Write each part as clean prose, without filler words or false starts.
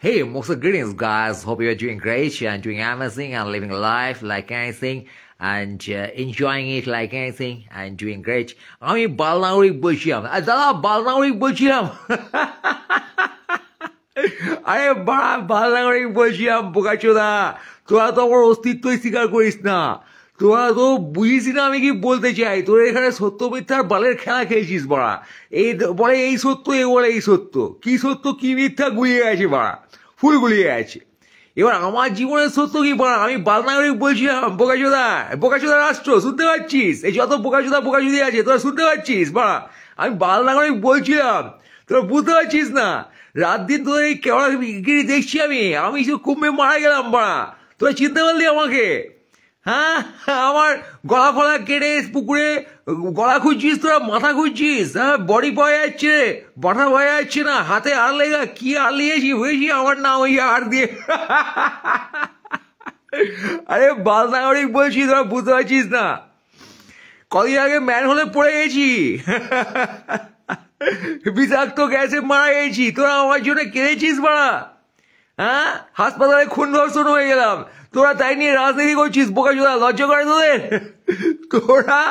Hey, most of greetings, guys. Hope you're doing great and doing amazing and living life like anything and enjoying it like anything and doing great. আমি বালনাগরিক বলছিলাম দাদা বালনাগরিক বলছিলাম আরে বাড়া বালনাগরিক বলছিলাম বোকাচোদা তোরা তো আমার অস্তিত্বই স্বীকার করিস না তোরা তো বুঝিস না আমি কি বলতে চাই তোরা এখানে সত্য মিথ্যার বালের খেলা খেলছিস বাড়া এই বলে এই সত্য এ বলে এই সত্য কি সত্য কি মিথ্যা গুলিয়ে গেছে বাড়া ফুল গুলিয়ে গেছে এবার আমার জীবনের সত্য কি বাড়া আমি বালনাগরিক বলছিলাম বোকাচোদা রাষ্ট্র শুনতে পাচ্ছিস এই যত বোকাচুদি আছে তোরা শুনতে পাচ্ছিস বাড়া আমি বালনাগরিক বলছিলাম তোরা বুঝতে পারছিস না রাত দিন তোদের এই কেওড়াগিরি দেখছি আমি শুধু কুম্ভে মারা গেলাম বাড়া তোরা চিনতে পারলি আমাকে হ্যাঁ আমার গলা ফলা কেটে পুকুরে গলা খুঁজছিস তোরা মাথা খুঁজছিস হ্যাঁ বডি পাওয়া যাচ্ছে মাথা পাওয়া যাচ্ছে না হাতে আর লেগা কি আর লিয়েছি হয়েছি আমার না ওই আর দিয়ে আরে বালনাগরিক বলছি তোরা বুঝতে পারছিস না কদিন আগে ম্যান হলে পড়ে গেছি বিষাক্ত গ্যাসে মারা গেছি তোরা আমার জন্য কেঁদেছিস মারা হ্যাঁ হাসপাতালে খুন ধর্ষণ হয়ে গেলাম তোরা তাই নিয়ে রাজনীতি করছিস বোকাচোদা লজ্জা করে তোদের তোরা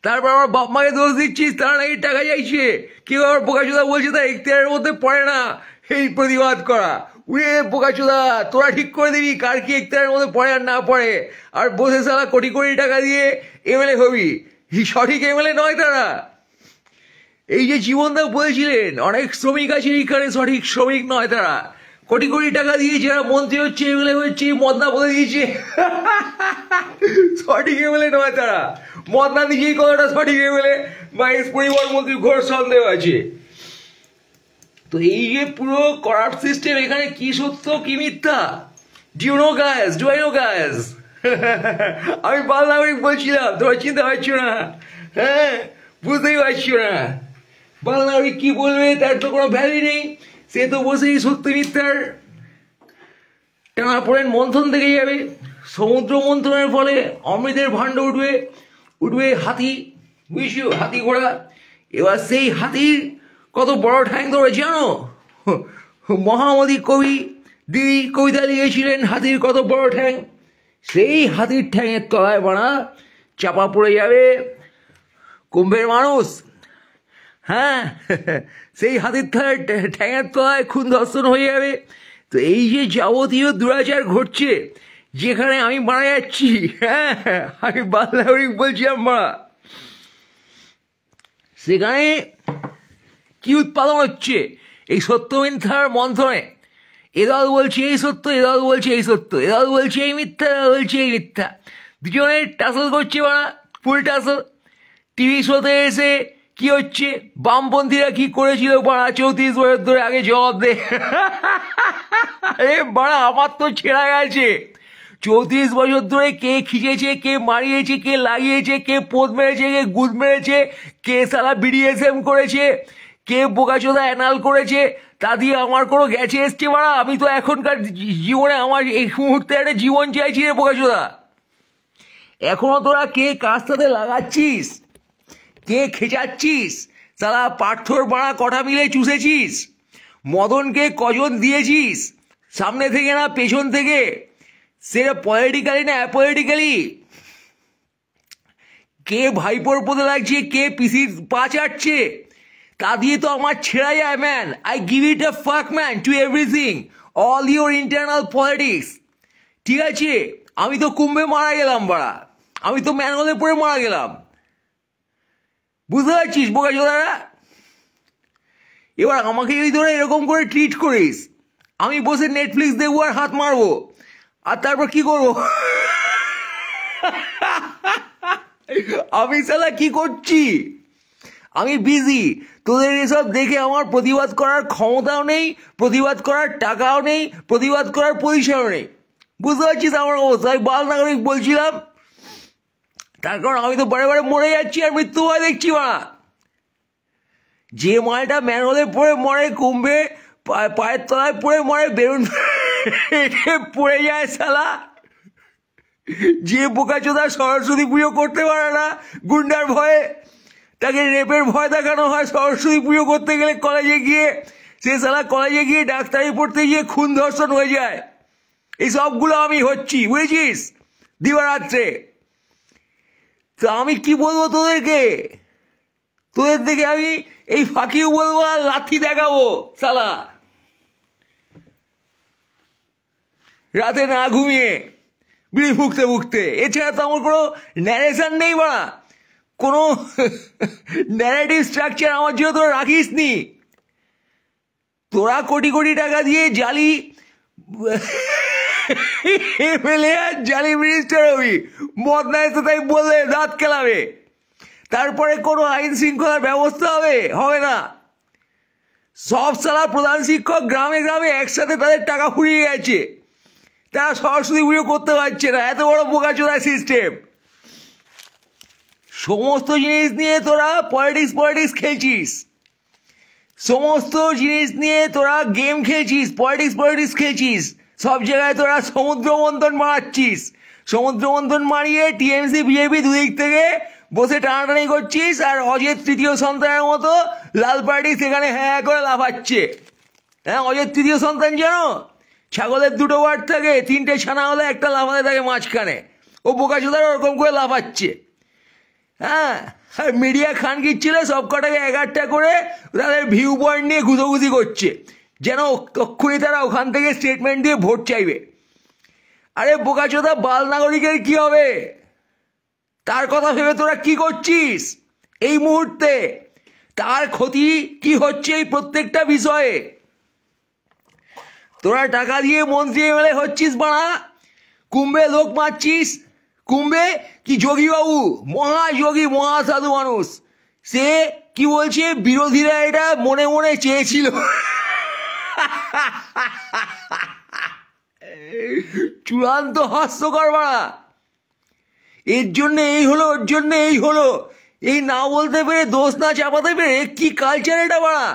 তারপর আমার বাপ মাকে দোষ দিচ্ছিস তারা নাকি টাকা চাইছে কেউ আবার বোকাচোদা বলছে তার ইখতিয়ারের মধ্যে পড়ে না এই প্রতিবাদ করা উড়ে বোকাচোদা তোরা ঠিক করে দিবি কার কি ইখতিয়ারের মধ্যে পড়ে আর না পড়ে আর বসে সালা কোটি কোটি টাকা দিয়ে এমএলএ হবি সঠিক এমএলএ নয় তারা এই যে জীবনদা বলেছিলেন অনেক শ্রমিক আছে এখানে সঠিক শ্রমিক নয় তারা কোটি কোটি টাকা দিয়ে যারা মন্ত্রী হচ্ছে এমএলএ হচ্ছে মদনা বলে দিয়েছে সঠিক এমএলএ নয় তারা মদনা নিজেই কতটা সঠিক এমএলএ বা এক্স পরিবহন মন্ত্রী ঘোর সন্দেহ আছে তো এই যে পুরো করাপ্ট সিস্টেম এখানে কি সত্য কি মিথ্যা ডু নো গাইস আমি বালনাগরিক বলছিলাম তোমরা চিন্তা পারছো না হ্যাঁ বুঝতেই পারছো না বালনাগরিক কি বলবে তার তো কোনো ভ্যালু নেই সে তো বসেই সত্য মিথ্যার টানাপোড়েন মন্থন থেকে যাবে সমুদ্র মন্থনের ফলে অমৃতের ভাণ্ড উঠবে হাতি বুঝছো হাতি ঘোড়া এবার সেই হাতির কত বড় ঠ্যাং ধরে জানো মহামতি কবি দিদি কবিতা লিখেছিলেন হাতির কত বড় ঠ্যাং সেই হাতির ঠ্যাঙের তলায় বানা চাপা পড়ে যাবে কুম্ভের মানুষ হ্যাঁ সেই হাতির ঠ্যাঙের তলায় খুন ধর্ষণ হয়ে যাবে তো এই যে যাবতীয় দুরাচার ঘটছে যেখানে আমি মারা যাচ্ছি হ্যাঁ আমি বালনাগরিক বলছিলাম মারা সেখানে কি উৎপাদন হচ্ছে এই সত্য মিথ্যার মন্থনে এদল বলছে এই সত্য এদল বলছে এই সত্য এদল বলছে এই মিথ্যা এদল বলছে এই মিথ্যা দুজনে টাসল করছে মারা ফুল টাসল টিভি শোতে এসে কি হচ্ছে বামপন্থীরা কি করেছিল বাড়া 34 বছর ধরে আগে জবাব দে আরে বাড়া আমার তো ছেঁড়া গেছে 34 বছর ধরে কে খিচেছে কে মারিয়েছে কে লাগিয়েছে কে পোদ মেরেছে কে গুদ মেরেছে কে সালা বিডিএসএম করেছে কে বোকাচোদা অ্যানাল করেছে তা দিয়ে আমার কোনো গেছে এসছে বাড়া আমি তো এখনকার জীবনে আমার এই মুহূর্তে একটা জীবন চাইছি রে বোকাচোদা এখনো তোরা কে কার সাথে লাগাচ্ছিস কে খেচাচ্ছিস সালা পার্থর বাড়া কটা মিলে চুষেছিস মদনকে কজন দিয়েছিস সামনে থেকে না পেছন থেকে সেটা পলিটিক্যালি না অ্যাপলিটিক্যালি কে ভাইপোর পদে লাগছে কে পিসির পা চাটছে তা দিয়ে তো আমার ছেড়া যায় ম্যান আই গিভ ইট আ ফাক man to everything all your internal politics ঠিক আছে আমি তো কুম্ভে মারা গেলাম বাড়া আমি তো ম্যানহোলে পড়ে মারা গেলাম বুঝতে পারছিস বোকাচোদারা এবার আমাকে যদি তোরা এরকম করে ট্রিট করিস আমি বসে নেটফ্লিক্স দেখবো আর হাত মারবো আর তারপর কি করবো আমি সালা কি করছি আমি বিজি তোদের এসব দেখে আমার প্রতিবাদ করার ক্ষমতাও নেই প্রতিবাদ করার টাকাও নেই প্রতিবাদ করার পজিশনও নেই বুঝতে পারছিস আমার অবস্থা আমি বালনাগরিক বলছিলাম তার কারণ আমি তো বারে বারে মরে যাচ্ছি আর মৃত্যু ভয় দেখছি মা যে মালটা ম্যানহোলে পড়ে মরে কুম্ভে পায়ের তলায় পড়ে মরে বেরুন পড়ে যায় শালা যে বোকাচোদা সরস্বতী পুজো করতে পারে না গুন্ডার ভয়ে তাকে রেপের ভয় দেখানো হয় সরস্বতী পুজো করতে গেলে কলেজে গিয়ে সে শালা কলেজে গিয়ে ডাক্তারি পড়তে গিয়ে খুন ধর্ষণ হয়ে যায়। এই সবগুলো আমি হচ্ছি, বুঝেছিস, দিবারাত্রে। তো আমি কি বলবো তোদেরকে, তোদের থেকে আমি এই ফাঁকিও বলবো আর লাথি দেখাবো শালা, রাতে না ঘুমিয়ে বিড়ি ফুঁকতে ফুঁকতে। এছাড়া তো আমার কোনো ন্যারেশন নেই বাড়া, কোনো ন্যারেটিভ স্ট্রাকচার আমার জন্য তোরা রাখিস নি। তোরা কোটি কোটি টাকা দিয়ে জালি এমএলএ আর জালি মিনিস্টার হবি, মদ নাই তো তাই বললে দাঁত কেলাবে, তারপরে কোনো আইন শৃঙ্খলার ব্যবস্থা হবে না। সব সালা প্রধান শিক্ষক গ্রামে গ্রামে একসাথে তাদের টাকা ফুরিয়ে গেছে, তারা সরস্বতী পুজো করতে পারছে না, এত বড় বোকাচোদা সিস্টেম। সমস্ত জিনিস নিয়ে তোরা পলিটিক্স খেলছিস, সমস্ত জিনিস নিয়ে তোরা গেম খেলছিস, পলিটিক্স খেলছিস। সব জায়গায় তোরা সমুদ্র মন্থন মারাচ্ছিস, সমুদ্র মন্থন মারিয়ে টিএমসি বিজেপি দুদিক থেকে বসে টানাটানি করছিস, আর অজের তৃতীয় সন্তানের মতো লাল পার্টি সেখানে হ্যাঁ করে লাফাচ্ছে। হ্যাঁ, অজের তৃতীয় সন্তান জানো, ছাগলের দুটো ওয়ার্ড থাকে, তিনটে ছানা হলে একটা লাফাতে থাকে মাঝখানে, ও বোকাচোদার ওরকম করে লাফাচ্ছে। হ্যাঁ, আর মিডিয়া খান কিচ্ছিল সব কটাকে 11টা করে তাদের ভিউ পয়েন্ট নিয়ে ঘুষোঘুষি করছে, যেন তক্ষুনি তারা ওখান থেকে স্টেটমেন্ট দিয়ে ভোট চাইবে। আরে বোকাচোদা, বাল নাগরিকের কি হবে, তার কথা ভেবে তোরা কি করছিস এই মুহূর্তে? তার ক্ষতি কি হচ্ছে এই প্রত্যেকটা বিষয়ে? তোরা টাকা দিয়ে মন্ত্রী এমএলএ হচ্ছিস বাড়া, কুম্ভে লোক মারছিস। কুম্ভে কি যোগীবাবু, মহাযোগী মহাসাধু মানুষ, সে কি বলছে, বিরোধীরা এটা মনে মনে চেয়েছিল। চূড়ান্ত হাস্যকর বাড়া। এর জন্য এই হলো, ওর জন্য এই হলো, এই না বলতে পেরে, দোষ না চাপাতে পেরে, কি কালচার এটা বাড়া,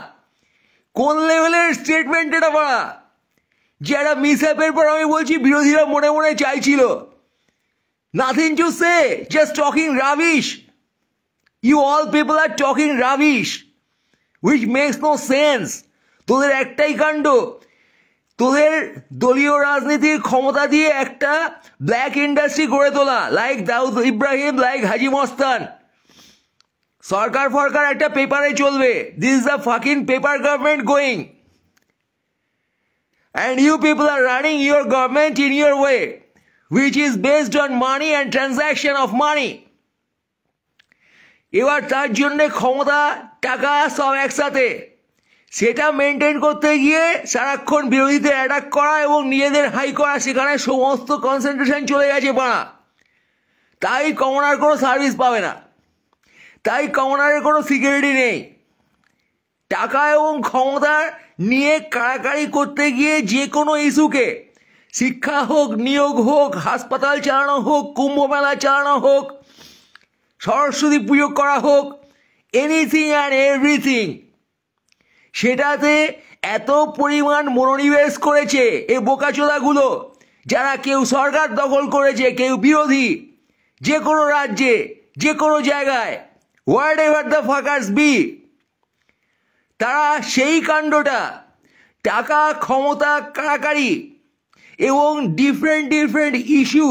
কোন লেভেলের স্টেটমেন্ট এটা বাড়া, যে একটা মিসহ্যাপের পর আমি বলছি বিরোধীরা মনে মনে চাইছিল। Nothing to say, just talking rubbish. You all people are talking rubbish, which makes no sense. তোদের একটাই কাণ্ড, তোদের দলীয় রাজনীতির ক্ষমতা দিয়ে একটা ব্ল্যাক ইন্ডাস্ট্রি গড়ে তোলা, লাইক দাউদ ইব্রাহিম, লাইক হাজি মস্তান। সরকার ফরকার একটা পেপারে চলবে, this is the fucking paper government going, and you people are running your government in your way, which is based on money and transaction of money. এবার তার জন্যে ক্ষমতা, টাকা সব একসাথে, সেটা মেনটেন করতে গিয়ে সারাক্ষণ বিরোধীদের অ্যাটাক করা এবং নিজেদের হাই করা, সেখানে সমস্ত কনসেন্ট্রেশন চলে গেছে বাড়া। তাই কমনার কোনো সার্ভিস পাবে না, তাই কমনারের কোনো সিকিউরিটি নেই। টাকা এবং ক্ষমতার নিয়ে কাড়াকাড়ি করতে গিয়ে যে কোনো ইস্যুকে, শিক্ষা হোক, নিয়োগ হোক, হাসপাতাল চালানো হোক, কুম্ভ মেলা চালানো হোক, সরস্বতী পুজো করা হোক, এনিথিং অ্যান্ড এভরিথিং, সেটাতে এত পরিমাণ মনোনিবেশ করেছে এ বোকাচোদাগুলো, যারা কেউ সরকার দখল করেছে, কেউ বিরোধী, যে কোনো রাজ্যে, যে কোনো জায়গায়, হোয়াট এভার দ্য ফাকার্স বি, তারা সেই কাণ্ডটা, টাকা, ক্ষমতা, কাড়াকাড়ি এবং ডিফারেন্ট ইস্যু,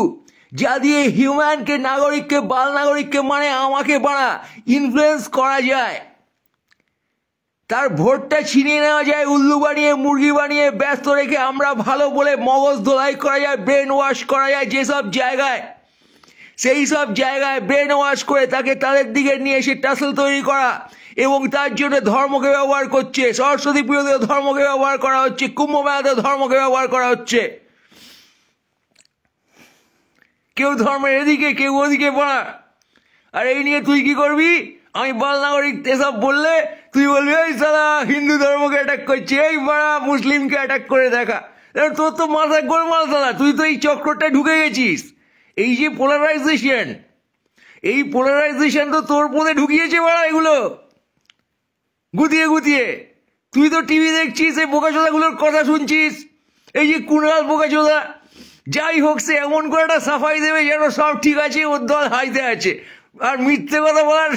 যা দিয়ে হিউম্যানকে, নাগরিককে, বাল নাগরিককে, মানে আমাকে বাড়া ইনফ্লুয়েন্স করা যায়, তার ভোটটা ছিনিয়ে নেওয়া যায়, উল্লু বানিয়ে, মুরগি বানিয়ে ব্যস্ত রেখে, আমরা ভালো বলে মগজ ধোলাই করা যায়, ব্রেন ওয়াশ করা যায় যেসব জায়গায়, সেই সব জায়গায় ব্রেন ওয়াশ করে তাকে তাদের দিকে নিয়ে এসে টাসেল তৈরি করা, এবং তার জন্য ধর্মকে ব্যবহার করছে। সরস্বতী পুজোতেও ধর্মকে ব্যবহার করা হচ্ছে, কুম্ভ মেলাতেও ধর্মকে ব্যবহার করা হচ্ছে। কেউ ধর্মের এদিকে, কেউ ওদিকে পড়া। আর এই নিয়ে তুই কি করবি? আমি বাল নাগরিক এসব বললে তুই বলবি এই সালা হিন্দু ধর্মকে অ্যাটাক করছে, এই বাড়া মুসলিমকে অ্যাটাক করে দেখা। তোর তো মাথা গোলমাল সালা, তুই তো এই চক্রটা ঢুকে গেছিস। এই যে পোলারাইজেশন, এই পোলারাইজেশন তো তোর মধ্যে ঢুকিয়েছে বাড়া, এগুলো গুতিয়ে গুতিয়ে। তুই তো টিভি দেখছিস, এই বোকাচোদাগুলোর কথা শুনছিস। এই যে কুণাল বোকাচোদা, যাই হোক, সে এমন করে একটা সাফাই দেবে যেন সব ঠিক আছে, ওর দল হাইতে আছে। আর মিথ্যে কথা বলার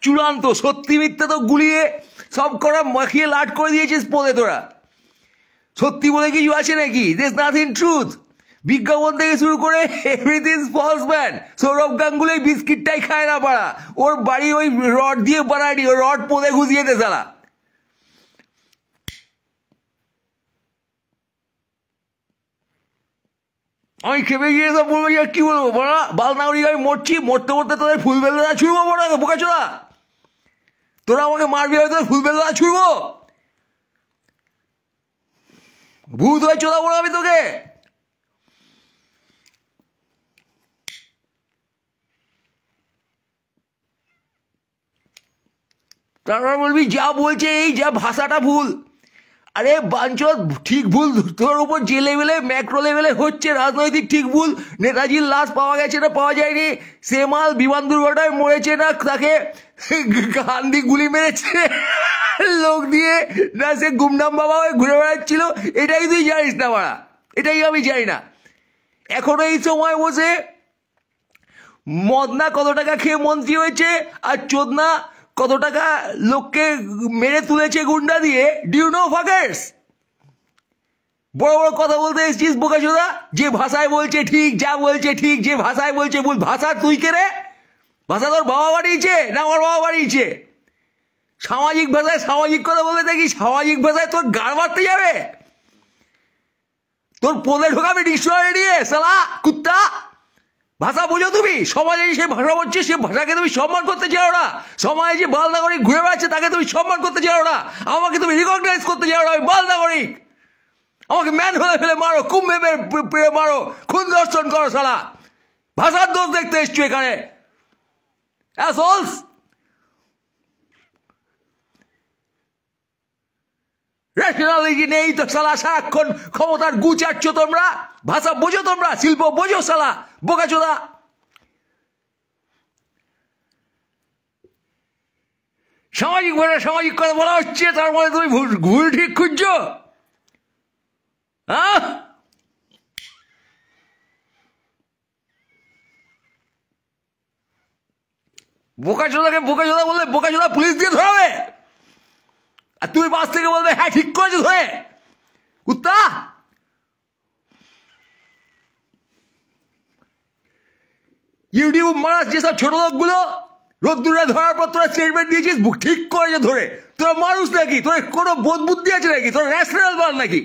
চূড়ান্ত, সত্যি মিথ্যে তো গুলিয়ে সব করা মাখিয়ে লাট করে দিয়েছিস পদে তোরা। সত্যি বলে কিছু আছে নাকি? This nothing truth. বিজ্ঞাপন থেকে শুরু করে everything false man. Sourav Ganguly বিস্কিটটাই খায় না পারা, ওর বাড়ি ওই রড দিয়ে বানায়নি, ওই রড পদে ঘুষিয়ে দে সালা। আমি খেপে গিয়ে সব বলবো, কি বলবো বলা, বালনাগরিক আমি মরছি, মরতে মরতে তোদের ফুল বেলদা ছুড়বো বড় বোকাচোদা। তোরা আমাকে মারবি হয়তো ফুল বেলদা ছুড়বো, ভূত হয়ে চোদা বলো আমি তোকে। তারপর বলবি যা বলছে এই যা ভাষাটা ভুল। আরে বাঞ্চদ, ঠিক ভুল তোর উপর যে লেভেলে ম্যাক্রো লেভেলে হচ্ছে রাজনৈতিক ঠিক ভুল। নেতাজির লাশ পাওয়া গেছে না পাওয়া যায়নি, সে মাল বিমান দুর্ঘটনায় মরেছে না তাকে গান্ধী গুলি মেরেছে লোক দিয়ে, না সে গুমনাম বাবা হয়ে ঘুরে বেড়াচ্ছিল, এটাই তুই জানিস না মারা, এটাই আমি জানি না। এখনো এই সময় বসে মদনা কত টাকা খেয়ে মন্ত্রী হয়েছে আর চোদনা কত টাকা লোককে মেরে তুলেছে গুন্ডা দিয়ে। Do you know fuckers? বড় বড় কথা বলতে এসেছিস বোকাচোদা, যে ভাষায় বলছে ঠিক, যা বলছে ঠিক, যে ভাষায় বলছে ভুল। ভাষা তুই কে রে? ভাষা তোর বাবা বাড়িয়েছে না আমার বাবা বাড়িয়েছে? সামাজিক ভাষায় সামাজিক কথা বলতে দেখি, সামাজিক ভাষায় তোর গাড় মারতে যাবে, তোর পোলে ঢোকাবে ডিকশনারি নিয়ে সালা কুত্তা। ভাষা বোঝো তুমি? সমাজে সে ভাষা বলছে, সে ভাষাকে তুমি সম্মান করতে চাও না। সমাজে যে বাল নাগরিক ঘুরে বেড়াচ্ছে তাকে তুমি সম্মান করতে চাও না। আমাকে তুমি রিকগনাইজ করতে চাও না, আমি বাল নাগরিক। আমাকে ম্যান হলে ফেলে মারো, কুম্ভে পেয়ে মারো, খুন দর্শন করো সালা। ভাষার দোষ দেখতে এসছো এখানে অ্যাসোলস। রেশনালিটি নেই তো সালা, সারাক্ষণ ক্ষমতার গু চাটছ তোমরা। ভাষা বোঝো তোমরা, শিল্প বোঝো সালা বোকাচোদা। সামাজিক ভাবে সামাজিক কথা বলা হচ্ছে, তার মানে তুমি ভুল ঠিক খুঁজছো? হ্যাঁ, বোকাচোদাকে বোকাচোদা বললে বোকাচোদা পুলিশ দিয়ে ধরাবে, আর তুমি পাশ থেকে বলবে হ্যাঁ ঠিক করেছো ধরে কুত্তা। ইউটিউব মারাস যেসব ছোট লোকগুলো, রোদ্দুরে ধরার পর তোরা স্টেটমেন্ট দিয়েছিস ঠিক করেছে ধরে। তোরা মানুষ নাকি? তোর কোনো বোধ বুদ্ধি আছে নাকি? তোর ন্যাশনাল বল নাকি?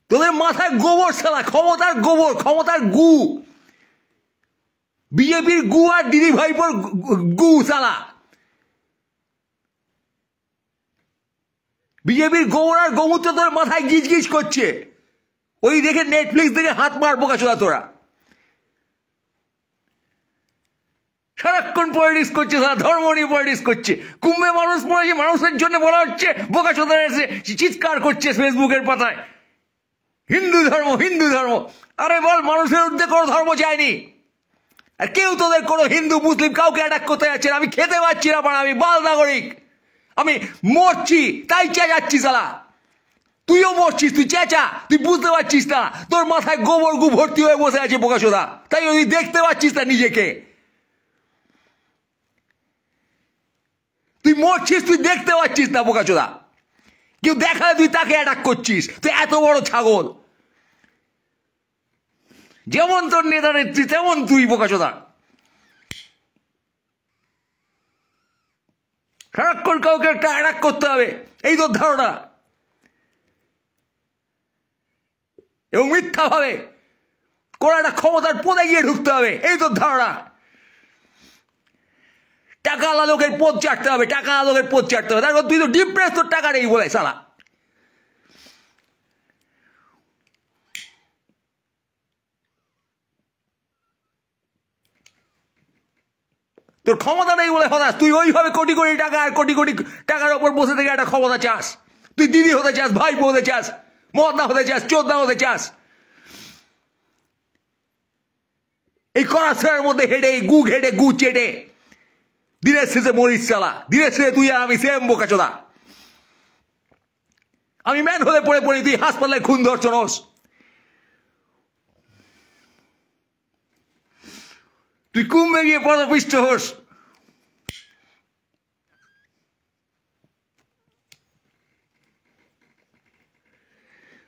তোদের মাথায় গোবর সালা, ক্ষমতার গোবর, ক্ষমতার গু, বিজেপির গু আর দিদি ভাইপোর গু সালা। বিজেপির গোবর আর গোমূত্র তোর মাথায় গিজ গিজ করছে, ওই দেখে নেটফ্লিক্স দেখে হাত মারবো কাছোলা তোরা। সারাক্ষণ পলিটিক্স করছে সারা, ধর্ম নিয়ে পলিটিক্স করছে। কুম্ভে মানুষ মরেছে, মানুষের জন্য বলা হচ্ছে, বোকাচোদা এসে চিৎকার করছে ফেসবুকের পাতায় হিন্দু ধর্ম হিন্দু ধর্ম। আরে বল, মানুষের উদ্যোগে কোনো ধর্ম চায়নি, আর কেউ তোদের কোনো হিন্দু মুসলিম কাউকে অ্যাটাক করতে যাচ্ছে না। আমি খেতে পাচ্ছি না, আমি বাল নাগরিক, আমি মরছি তাই চেঁচাচ্ছি সালা। তুইও মরছিস, তুই চেঁচা, তুই বুঝতে পারছিস না, তোর মাথায় গোবর গু ভর্তি হয়ে বসে আছে বোকাচোদা, তাই তুই দেখতে পাচ্ছিস না নিজেকে। তুই মরছিস, তুই দেখতে পাচ্ছিস না বোকাচোদা। কেউ দেখালে তুই তাকে অ্যাটাক করছিস, তুই এত বড় ছাগল। যেমন তোর নেতা নেত্রী তেমন তুই বোকাচোদা। সারাক্ষণ কাউকে একটা অ্যাটাক করতে হবে, এই তোর ধারণা, এবং মিথ্যা ভাবে কোন একটা ক্ষমতার পদে গিয়ে ঢুকতে হবে, এই তোর ধারণা। টাকা আলা লোকের পদ চাটতে হবে, টাকা আলা লোকের পদ চাটতে হবে। তারপর তুই তো ডিপ্রেস, তোর টাকা নেই বলে সালা। তোর ক্ষমতা নেই বলে হতাশ, তুই ওইভাবে কোটি কোটি টাকা আর কোটি কোটি টাকার ওপর বসে থেকে একটা ক্ষমতা চাস। তুই দিদি হতে চাস, ভাইপো হতে চাস, মদনা হতে চাস, চোদনা হতে চাস। এই করাপশনের মধ্যে হেঁটে গু ঘেটে গু চেটে দিনের শেষে মরিস চালা। দিনের শেষে তুই আর আমি সেম বোকাচোদা। আমি ম্যান হলে পড়ে পড়ি, তুই হাসপাতালে খুন ধর্ষণ হোস। তুই কুম্ভে গিয়ে পদপিষ্ট হোস।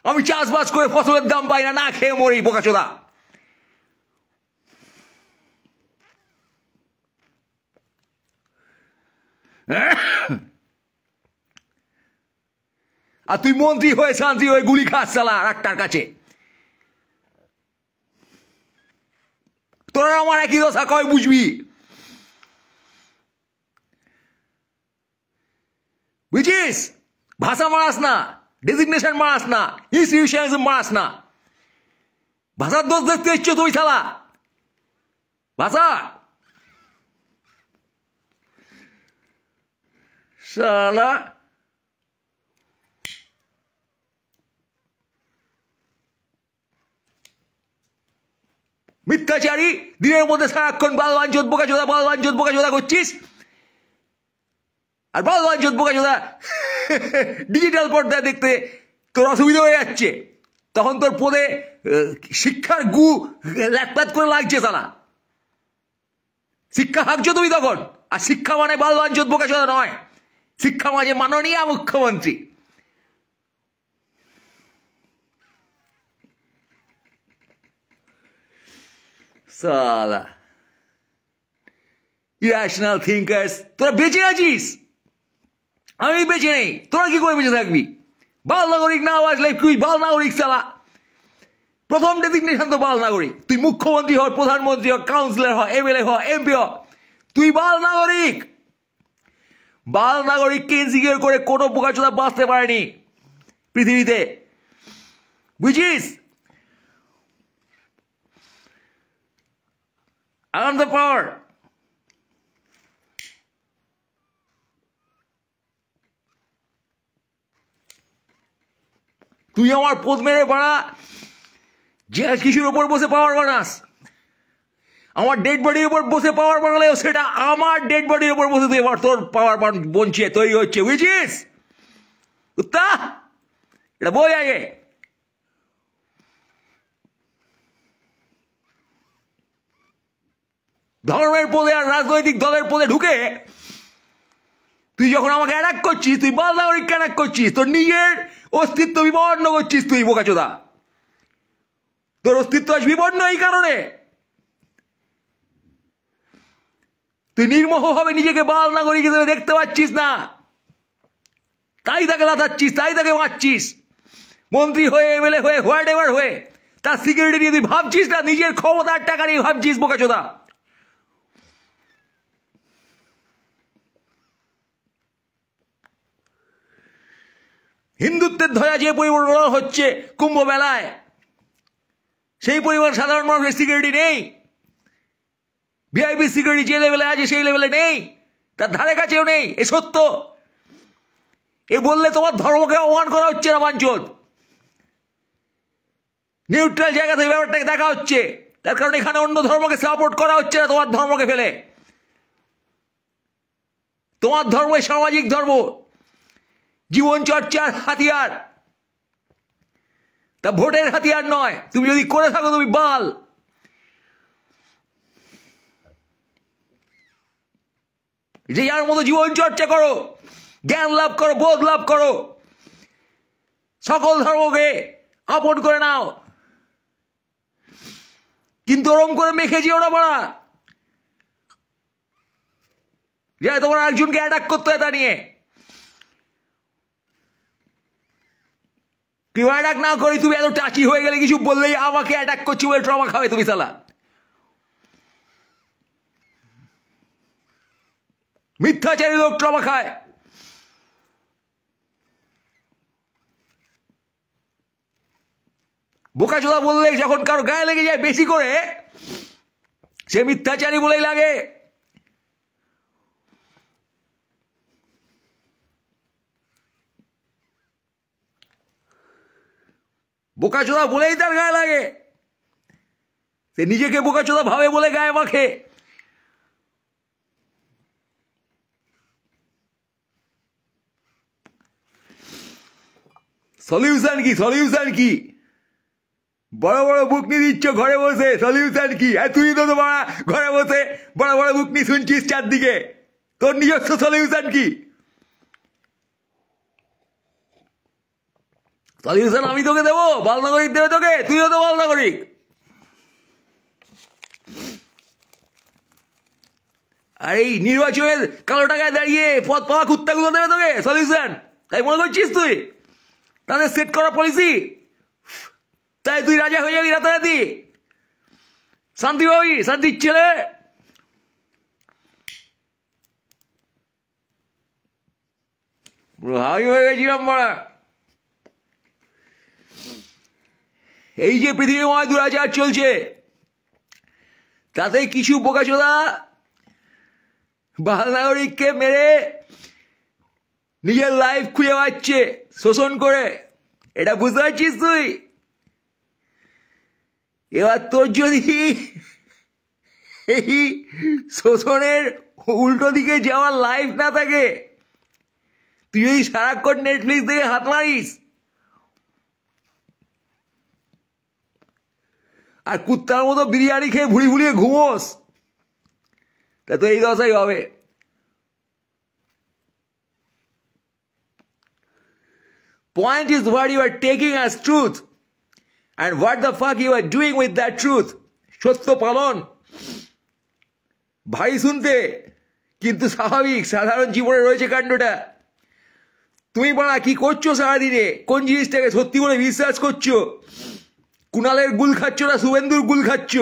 আমি চাষবাস করে ফসলের দাম পাই না, না খেয়ে মরি বোকাচোদা। আর তুই মন্ত্রী হয়ে শান্তি হয়ে গুলি খাস শালা আর একটার কাছে। তোরা আমার একই দশা, কয় বুঝবি? বুঝছিস? ভাষা মারাস না, ডেজিগনেশন মারাস না, ইনস্টিটিউশনালিজম মারাস না। ভাষার দোষ দেখতে ইচ্ছো তুই শালা? ভাষা শালা মিথ্যাচারী, দিনের মধ্যে সারাক্ষণ বালবাঞ্চোদ বোকাচোদা বালবাঞ্চোদ বোকাচোদা করছিস। আর বালবাঞ্চোদ বোকাচোদা ডিজিটাল পর্দায় দেখতে তোর অসুবিধা হয়ে যাচ্ছে, তখন তোর পদে শিক্ষার গু ল্যাটপ্যাট করে লাগছে শালা। শিক্ষা হাঁকছো তুমি তখন, আর শিক্ষা মানে বালবাঞ্চোদ বোকাচোদা নয়, শিক্ষা মানে মাননীয় মুখ্যমন্ত্রী। সালা ইরাশনাল থিঙ্কার্স, তোরা বেঁচে আছিস, আমি বেঁচে নেই, তোরা কি করে বেঁচে থাকবি? বাল নাগরিক না আসলে তুই বাল নাগরিক শালা। প্রথম ডেজিগনেশন তো বাল নাগরিক। তুই মুখ্যমন্ত্রী হ, প্রধানমন্ত্রী হ, কাউন্সিলর হ, এমএলএ হ, এমপি হ, তুই বাল নাগরিক। বাল নাগরিককে ইনসিকিউর করে কোনো বোকাচোদা বাঁচতে পারেনি পৃথিবীতে, বুঝিস? I am the power. তুই আমার পদ মেরে বাড়া যে কিছুর উপর বসে পাওয়ার বানাস। আমার ডেড বডির উপর বসে পাওয়ার বানালেও সেটা আমার ডেড বডির উপর বসে তুই এবার তোর পাওয়ার বঞ্চিয়ে তৈরি হচ্ছে, বুঝছিস? কুত্তা, এটা বই আগে। ধর্মের পদে আর রাজনৈতিক দলের পদে ঢুকে তুই যখন আমাকে অ্যাটাক করছিস, তুই বাল নাগরিককে অ্যাটাক করছিস, তোর নিজের অস্তিত্ব বিপন্ন করছিস তুই বোকাচোদা। তোর অস্তিত্ব আজ বিপন্ন এই কারণে তুই নির্মোহভাবে নিজেকে বাল নাগরিক হিসেবে দেখতে পাচ্ছিস না, তাই তাকে লাথাচ্ছিস, তাই তাকে মারছিস। মন্ত্রী হয়ে, এমএলএ হয়ে, হোয়াট এভার হয়ে তার সিকিউরিটি নিয়ে তুই ভাবছিস না, নিজের ক্ষমতার টাকা নিয়ে ভাবছিস বোকাচোদা। হিন্দুত্বের ধ্বজা যে পরিমাণ হচ্ছে কুম্ভ মেলায়, সেই পরিমাণ সাধারণ মানুষের সিকিউরিটি নেই। ভিআইপি সিকিউরিটি যে লেভেলে আছে সেই লেভেলে নেই, তার ধারে কাছেও নেই। এ সত্য। এ বললে তোমার ধর্মকে অপমান করা হচ্ছে না বাঞ্চোদ। নিউট্রাল জায়গা থেকে ব্যাপারটাকে দেখা হচ্ছে, তার কারণ এখানে অন্য ধর্মকে সাপোর্ট করা হচ্ছে না তোমার ধর্মকে ফেলে। তোমার ধর্ম সামাজিক ধর্ম, জীবন চর্চার হাতিয়ার, তা ভোটের হাতিয়ার নয়। তুমি যদি করে থাকো তুমি বাল। যে যার মতো জীবন চর্চা করো, জ্ঞান লাভ করো, বোধ লাভ করো, সকল ধর্মকে আপন করে নাও, কিন্তু ওরম করে মেখে যেও না বাড়া যে তোমার একজনকে অ্যাটাক করতে হয় তা নিয়ে। কেউ অ্যাটাক না করি তুমি এত টাচি হয়ে গেলে কিছু বললেই আমাকে অ্যাটাক করছি বলে ট্রমা খাবে তুমি শালা। মিথ্যাচারী লোক ট্রমা খায়। বোকাচোদা বললে যখন কারো গায়ে লেগে যায় বেশি করে, সে মিথ্যাচারী বলেই লাগে। বোকাচোদা বলেই তার গায়ে লাগে, সে নিজেকে বোকাচোদা ভাবে বলে গায়ে মাখে। সলিউশন কি? সলিউশন কি? বড় বড় বুক নিয়ে দিচ্ছ ঘরে বসে, সলিউশন কি? আর তুই তো তোমার ঘরে বসে বড় বড় বুক নিয়ে শুনছিস চারদিকে, তোর নিজস্ব সলিউশন কি? সলিউশন আমি তোকে দেবো, বাল নাগরিক দেবে তোকে, তুইও তো বাল নাগরিক। আর এই নির্বাচনের কালো টাকায় দাঁড়িয়ে পথ পাওয়া কুত্তাগুলো দেবে তোকে সলিউশন, তাই মনে করছিস তুই? তাদের সেট করা পলিসি, তাই তুই রাজা হয়ে যাবি রাতারাতি, শান্তি পাবি, শান্তির ছেলে। হাই হয়ে গেছিলাম বড়া। এই যে পৃথিবীময় দুরাচার চলছে, তাতে কিছু বোকাচোদা বাল নাগরিককে মেরে নিজের লাইফ খুঁজে পাচ্ছে শোষণ করে। এটা বুঝতে পারছিস তুই? এবার তোর যদি এই শোষণের উল্টো দিকে যাওয়ার লাইফ না থাকে, তুই যদি সারাক্ষণ নেটফ্লিক্স থেকে হাত মারিস আর কুত্তার মতো বিরিয়ানি খেয়ে ভুড়ি ভুড়িয়ে ঘুমোস, তা তো এই দশাই হবে। Point is what you are taking as truth and what the fuck you are doing with that truth. সত্য পালন ভাই শুনতে, কিন্তু স্বাভাবিক সাধারণ জীবনে রয়েছে কাণ্ডটা। তুমি বলা কি করছো সারাদিনে, কোন জিনিসটাকে সত্যি করে বিশ্বাস করছো? কুণালের গুল খাচ্ছ না শুভেন্দুর গুল খাচ্ছ,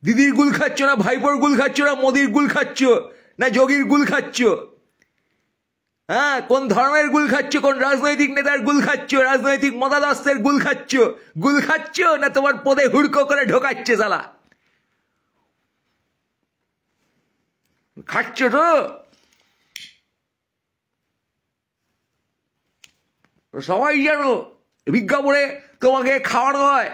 দিদির গুল খাচ্ছ না ভাইপোর গুল খাচ্ছ না মোদির গুল খাচ্ছ না যোগীর গুল খাচ্ছ? হ্যাঁ, কোন ধর্মের গুল খাচ্ছ, কোন রাজনৈতিক নেতার গুল খাচ্ছ, রাজনৈতিক মতাদর্শের গুল খাচ্ছ না তোমার পদে হুড়কো করে ঢোকাচ্ছে শালা? খাচ্ছ তো? সবাই জানো বিজ্ঞাপনে তোমাকে খাওয়ানো হয়।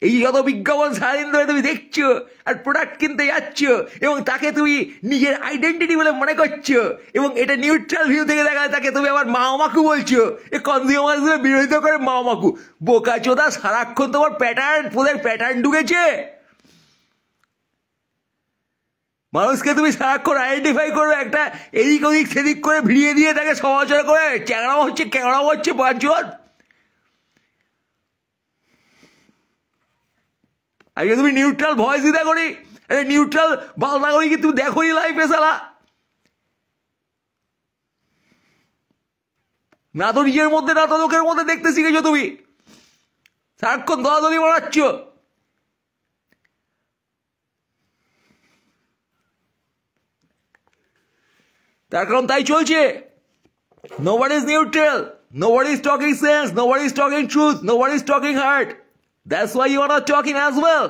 এই যত বিজ্ঞাপন সারাদিন ধরে তুমি দেখছো আর প্রোডাক্ট কিনতে যাচ্ছ এবং তাকে তুমি নিজের আইডেন্টিটি বলে মনে করছো, এবং এটা নিউট্রাল ভিউ থেকে দেখা যায় তাকে তুমি আবার মামাকু বলছো। এ কনজিউমারদের বিরোধিতা করে মামাকু। বোকা চোদা, সারাক্ষণ তোমার প্যাটার্ন, পোদের প্যাটার্ন ঢুকেছে। মানুষকে তুমি সারাক্ষণ আইডেন্টিফাই করবে একটা এদিক ওদিক সেদিক করে ভিড়িয়ে দিয়ে তাকে সমালোচনা করে চ্যাংড়াও হচ্ছে পাঁচজন। আজকে তুমি নিউট্রাল ভয়েস দিতে করি, নিউট্রাল বাল নাগরিক তুমি দেখো লাইফে শালা। না তো নিজের মধ্যে না তো লোকের মধ্যে দেখতে শিখেছো তুমি, সারাক্ষণ দলাদলি বানাচ্ছ। তার কারণ তাই চলছে। Nobody is neutral, nobody is talking sense, nobody is talking truth, nobody is talking heart. That's why you are not talking as well.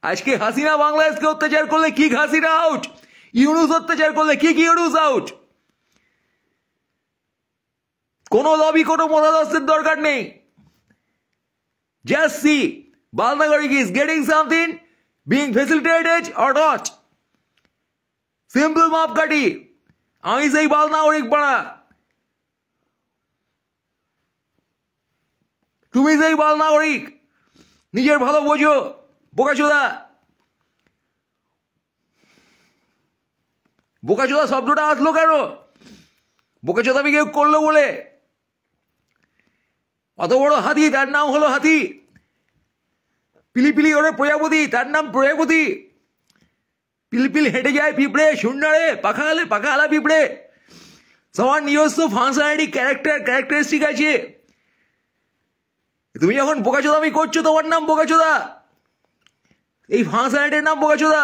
আজকে হাসিনা বাংলাদেশকে অত্যাচার করলে কি হাসিনা আউট, ইউনুস অত্যাচার করলে কি ইউনুস আউট। কোনো লবি, কোনো মতাদর্শের দরকার নেই। Just see, বাল নাগরিক is getting something, being facilitated or not. Simple মাপকাঠি, আমি সেই বাল নাগরিক পাড়া, তুমি সেই বাল নাগরিক, নিজের ভালো বোঝো বোকাচোদা। বোকাচোদা শব্দটা আসলো কেন? বোকাচোদা আমি কেউ করলো বলে? অত বড় হাতি, তার নাম হলো হাতি। পিলিপিলি ওরে প্রজাপতি, তার নাম প্রজাপতি। পিলপিল হেঁটে যায় পিঁপড়ে, শূন্যরে পাখালা পিঁপড়ে। সবার নিজস্ব ফাংশনালিটি, ক্যারেক্টারিস্টিক আছে। তুমি যখন বোকাচোদামি করছো, তোমার নাম বোকাচোদা, এই ফাংশনালিটির নাম বোকাচোদা।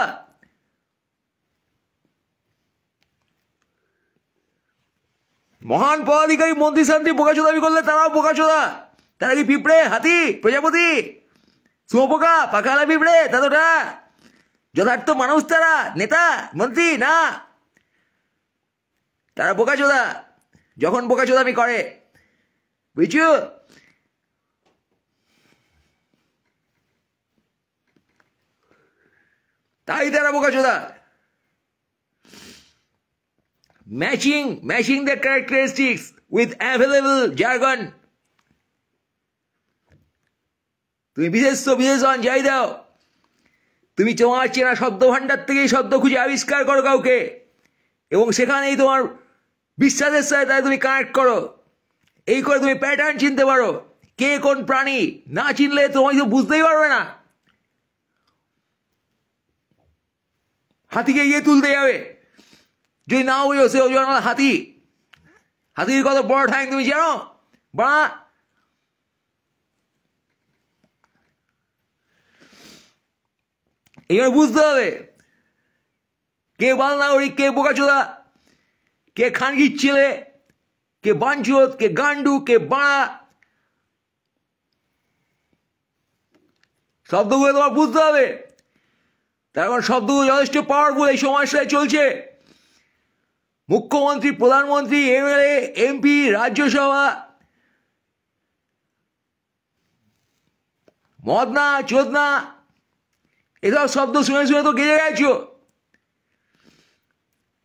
মহান পদাধিকারী মন্ত্রী শান্তি বোকাচোদামি করলে তারাও বোকাচোদা। তারা কি পিঁপড়ে, হাতি, প্রজাপতি, শুয়োপোকা, পাখালা পিঁপড়ে? ততটা যথার্থ মানুষ তারা, নেতা মন্ত্রী না। তারা বোকাচোদা যখন বোকাচোদামি করে, বুঝছো? তাই তারা বোকাচোদা। Matching their characteristics with available jargon. তুমি বিশেষণ যাই দাও, তুমি তোমার চেনা শব্দ ভাণ্ডার থেকেই শব্দ খুঁজে আবিষ্কার করো কাউকে, এবং সেখানেই তোমার বিশ্বাসের সাথে তাই তুমি কানেক্ট করো, এই করে তুমি প্যাটার্ন চিনতে পারো কে কোন প্রাণী। না চিনলে তুমি তো বুঝতেই পারবে না। হাতিকে গিয়ে তুলতে যাবে, যদি না বুঝো সে ওজন হাতি। হাতির কত বড় ঠ্যাং তুমি জানো? বাড়া এইবার বুঝতে হবে কে বাল নাগরিক, কে বোকাচোদা, কে খানগির ছেলে, কে বাঞ্চোদ, কে গান্ডু, কে বাড়া। শব্দগুলো তোমার বুঝতে হবে। তার কারণ শব্দগুলো যথেষ্ট পাওয়ারফুল এই সমাজটায় চলছে। মুখ্যমন্ত্রী, প্রধানমন্ত্রী, এমএলএ, এমপি, রাজ্যসভা, মদনা চোদনা, এসব শব্দ শুনে শুনে তো গেজে গেছো।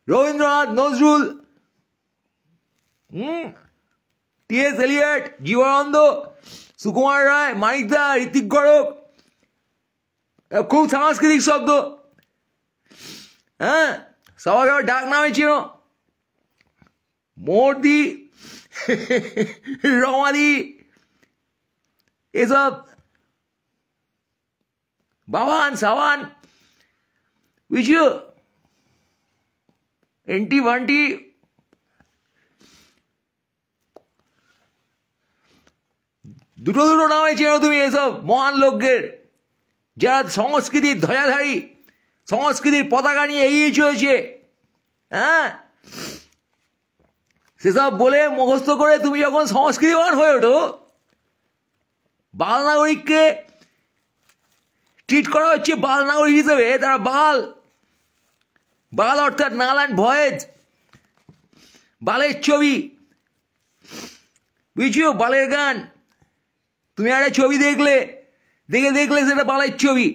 রবীন্দ্রনাথ, নজরুল, টি.এস. এলিয়ট, জীবনানন্দ, সুকুমার রায়, মানিকদা, ঋত্বিক গড়ক, খুব সাংস্কৃতিক শব্দ। হ্যাঁ, সবাইকে আবার ডাক নামে ছিল মোরদি, রমাদি, এসব বাবান সাবান, বুঝছো, এন্টি বান্টি। দুটো দুটো নামে চেনো তুমি এসব মহান লোকদের, যারা সংস্কৃতির ধ্বজাধারী, সংস্কৃতির পতাকা নিয়ে এগিয়ে চলেছে। হ্যাঁ, সেসব বলে মুখস্থ করে তুমি যখন সংস্কৃতিবান হয়ে ওঠো, বাল নাগরিককে ট্রিট করা হচ্ছে বাল নাগরিক হিসেবে। তারা বাল, বাল অর্থাৎ নাল অ্যান্ড ভয়েজ, বালের ছবি, বুঝছো, বালের গান। তুমি একটা ছবি দেখলে সেটা বালের ছবি,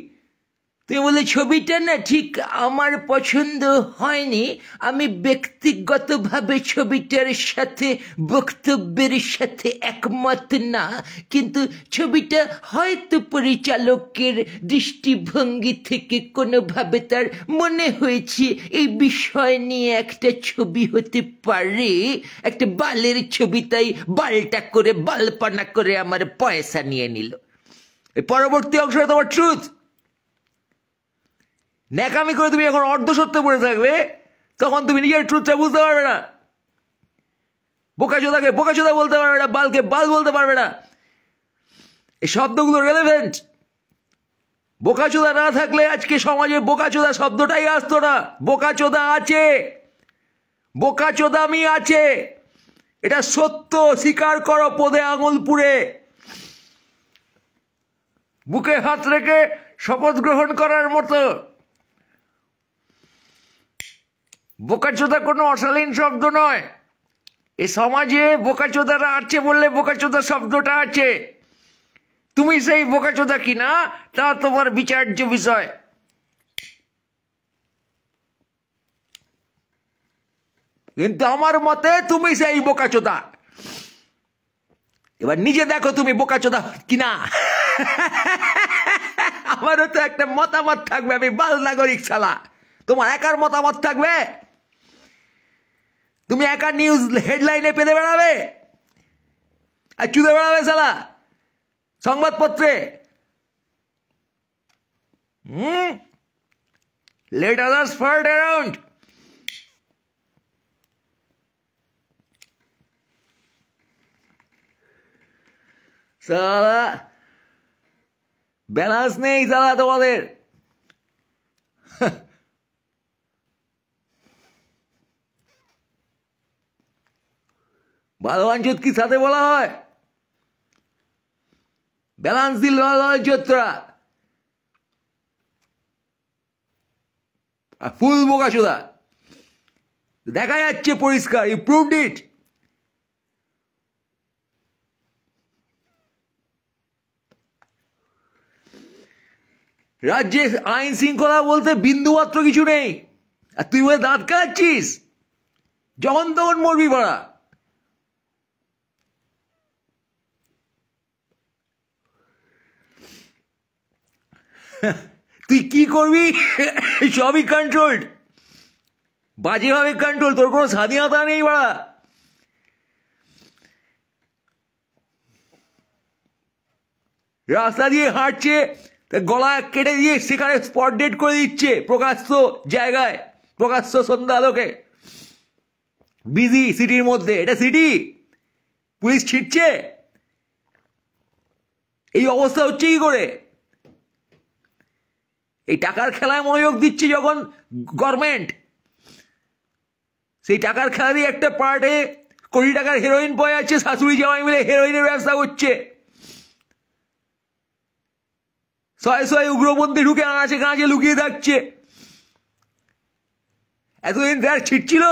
তুমি বললে ছবিটা না ঠিক আমার পছন্দ হয়নি, আমি ব্যক্তিগতভাবে ছবিটার সাথে বক্তব্যের সাথে একমত না, কিন্তু ছবিটা হয়তো পরিচালকের দৃষ্টিভঙ্গি থেকে কোনোভাবে তার মনে হয়েছে এই বিষয় নিয়ে একটা ছবি হতে পারে, একটা বালের ছবি, তাই বালটা করে বালপানা করে আমার পয়সা নিয়ে নিল। এই পরবর্তী অংশটা তোমার ট্রুথ। ন্যাকামি করে তুমি এখন অর্ধ সত্য পড়ে থাকবে, তখন তুমি নিজের ট্রুথটা বুঝতে পারবে না। বোকাচোদাকে বোকাচোদা বলতে পারবে না, বালকে বাল বলতে পারবে না। এই শব্দগুলো রেলেভেন্ট। বোকাচোদা না থাকলে আজকে সমাজে বোকাচোদা শব্দটাই আসতো না। বোকাচোদা আছে, বোকাচোদামি আছে, এটা সত্য। স্বীকার করো পদে আঙুল পুড়ে, বুকে হাত রেখে শপথ গ্রহণ করার মতো। বোকাচোদা কোনো অশালীন শব্দ নয়। এই সমাজে বোকাচোদারা আছে বললে বোকাচোদা শব্দটা আছে। তুমি সেই বোকাচোদা কিনা তা তোমার বিচার্য বিষয়। কিন্তু আমার মতে তুমি সেই বোকাচোদা। এবার নিজে দেখো তুমি বোকাচোদা কিনা। আমারও তো একটা মতামত থাকবে, আমি বাল নাগরিক শালা। তোমার একার মতামত থাকবে? তুমি একা নিউজ হেডলাইনে পেতে বেড়াবে আর চুদে বেড়াবে শালা সংবাদপত্রে। Let others fart around. শালা ব্যালেন্স নেই শালা তোমাদের। বালবাঞ্চত কি সাথে বলা হয়? ব্যালেন্স দিল বালবাঞ্চতরা আর ফুল বোকাচোদা। দেখা যাচ্ছে পরিষ্কার, ইউ প্রুভড ইট। রাজ্যে আইন শৃঙ্খলা বলতে বিন্দুমাত্র কিছু নেই, আর তুই বলে দাঁত কাটছিস। যখন তখন মরবি পাড়া। তুই কি করবি সবই কন্ট্রোলড। বাজেভাবে কন্ট্রোল, তোর কোনো স্বাধীনতা নেই বাড়া। রাস্তা দিয়ে হাঁটছে, গলা কেটে দিয়ে সেখানে স্পট ডেট করে দিচ্ছে প্রকাশ্য জায়গায়, প্রকাশ্য সন্ধ্যা আলোকে, বিজি সিটির মধ্যে। এটা সিটি? পুলিশ ছিটছে? এই অবস্থা হচ্ছে কি করে? এই টাকার খেলায় মনোযোগ দিচ্ছে যখন গভর্নমেন্ট, সেই টাকার খেলারই একটা পার্টে কোটি টাকার হেরোইন পাওয়া যাচ্ছে, শাশুড়ি জামাই মিলে হেরোইনের ব্যবসা করছে, শয়ে শয়ে উগ্রপন্থী ঢুকে আনাচে কাঁচে লুকিয়ে থাকছে। এতদিন তার ছিটছিল?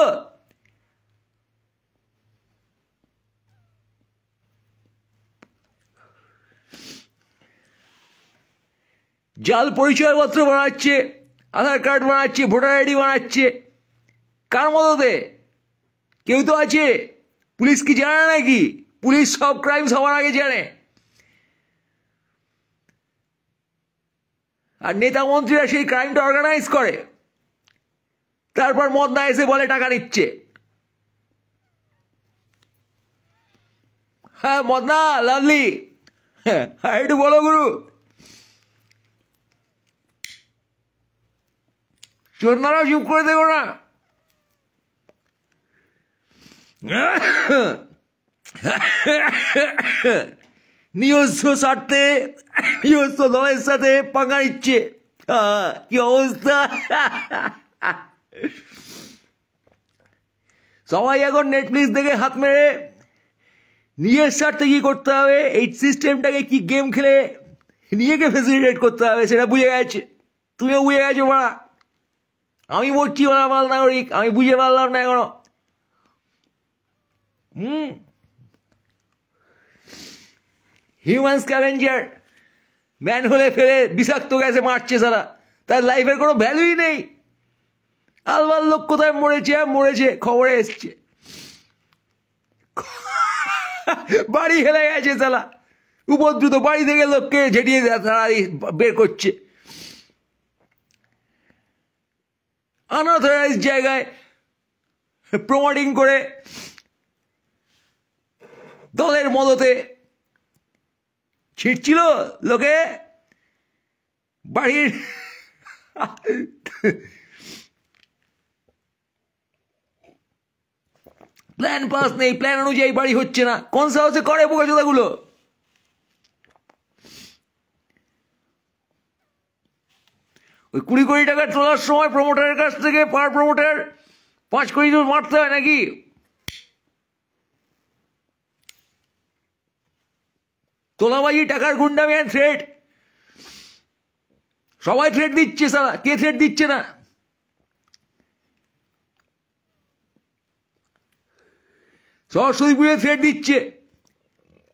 জাল পরিচয়পত্র বানাচ্ছে, আধার কার্ড বানাচ্ছে, ভোটার আইডি বানাচ্ছে। কার মদতে? কেউ তো আছে। পুলিশ কি জানে নাকি? পুলিশ সব ক্রাইম সবার আগে জানে। আর নেতা মন্ত্রীরা সেই ক্রাইমটা অর্গানাইজ করে, তারপর মদনা এসে বলে টাকা নিচ্ছে। হ্যাঁ মদনা, লাভলি, হ্যাঁ একটু বলো গুরু। চোদনারাও চুপ করে দেবো না। নিজস্ব স্বার্থে নিজস্ব দলের সাথে পাঙ্গা নিচ্ছে। কি অবস্থা! সবাই এখন নেটফ্লিক্স দেখে হাত মেরে নিজের স্বার্থে কি করতে হবে, এই সিস্টেমটাকে কি গেম খেলে নিজেকে ফেসিলিটেট করতে হবে সেটা বুঝে গেছে। তুমিও বুঝে গেছো বাড়া। আমি বলছি বাড়া মাল নাগরিক, আমি বুঝে পারলাম না এখনো। হিউম্যান স্ক্যাভেঞ্জার, ম্যান হলে ফেলে বিষাক্ত গ্যাসে মারছে সারা, তার লাইফের কোনো ভ্যালুই নেই। আলবাল লোক কোথায় মরেছে আর মরেছে, খবরে এসছে। বাড়ি হেলে গেছে সালা, উপদ্রুত বাড়ি থেকে লোককে ঝেটিয়ে বের করছে। আনঅথরাইজ জায়গায় প্রমোটিং করে দলের মদতে ছিটছিল লোকে বাড়ির। প্ল্যান পাস নেই, প্ল্যান অনুযায়ী বাড়ি হচ্ছে না। কোন সাহসে করে বোকাচোদাগুলো? ওই 20 কোটি টাকা তোলার সময় প্রমোটারের কাছ থেকে পার প্রমোটার 5 কোটি মারতে হয় নাকি? তোলাবাজি, টাকার গুন্ডামি আর থ্রেট। সবাই থ্রেট দিচ্ছে সালা, কে থ্রেট দিচ্ছে না? সরস্বতী পুজোয় থ্রেট দিচ্ছে,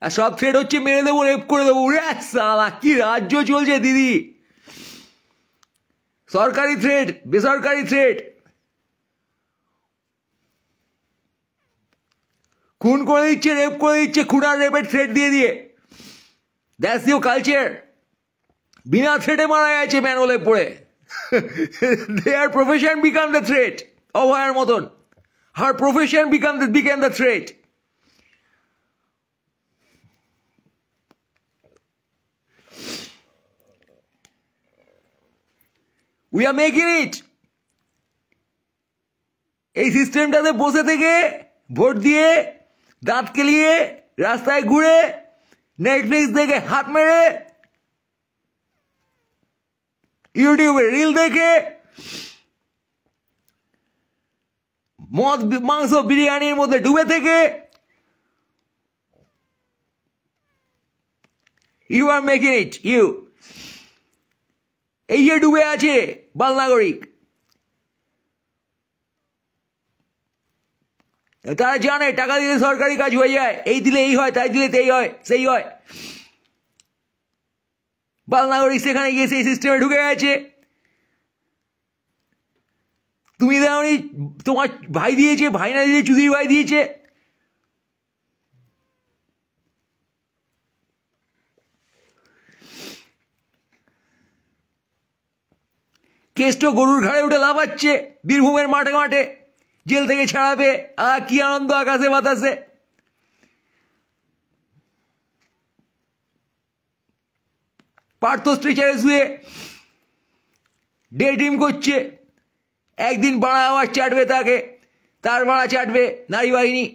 আর সব থ্রেট হচ্ছে মেরে দেবো, রেপ করে দেবো। উড়ে সালা, কি রাজ্য চলছে দিদি! সরকারি থ্রেট, বেসরকারি থ্রেট, খুন করে দিচ্ছে, রেপ করে দিচ্ছে, খুন আর রেপের থ্রেট দিয়ে দিয়ে। That's your culture. বিনা থ্রেটে মারা গেছে ম্যানহোলে পড়ে। Their profession become the threat. অভয়ার মতন her profession become the threat. We are making it. এই সিস্টেমটাতে বসে থেকে ভোট দিয়ে দাঁত কেলিয়ে রাস্তায় ঘুরে নেটফ্লিক্স দেখে হাত মেরে ইউটিউবে রিল দেখে মদ মাংস বিরিয়ানির মধ্যে ডুবে থেকে you are making it. You এই যে ডুবে আছে বাল নাগরিক, তারা জানে টাকা দিলে সরকারি কাজ হয়ে যায়, এই দিলে এই হয়, তাই দিলে তেই হয়, সেই হয়। বাল নাগরিক সেখানে গিয়ে সেই সিস্টেমে ঢুকে গেছে। তুমি দেওনি, তোমার ভাই দিয়েছে, ভাই না দিয়েছে চুদির ভাই দিয়েছে। কেষ্ট গরুর ঘাড়ে উঠে লাফাচ্ছে বীরভূমের মাঠে মাঠে। জেল থেকে ছাড়াবে, কি আনন্দ আকাশে বাতাসে। পার্থ স্ট্রেচারে শুয়ে ডে ড্রিম করছে, একদিন বাড়া আবার চাটবে তাকে, তার বাড়া চাটবে নারী বাহিনী,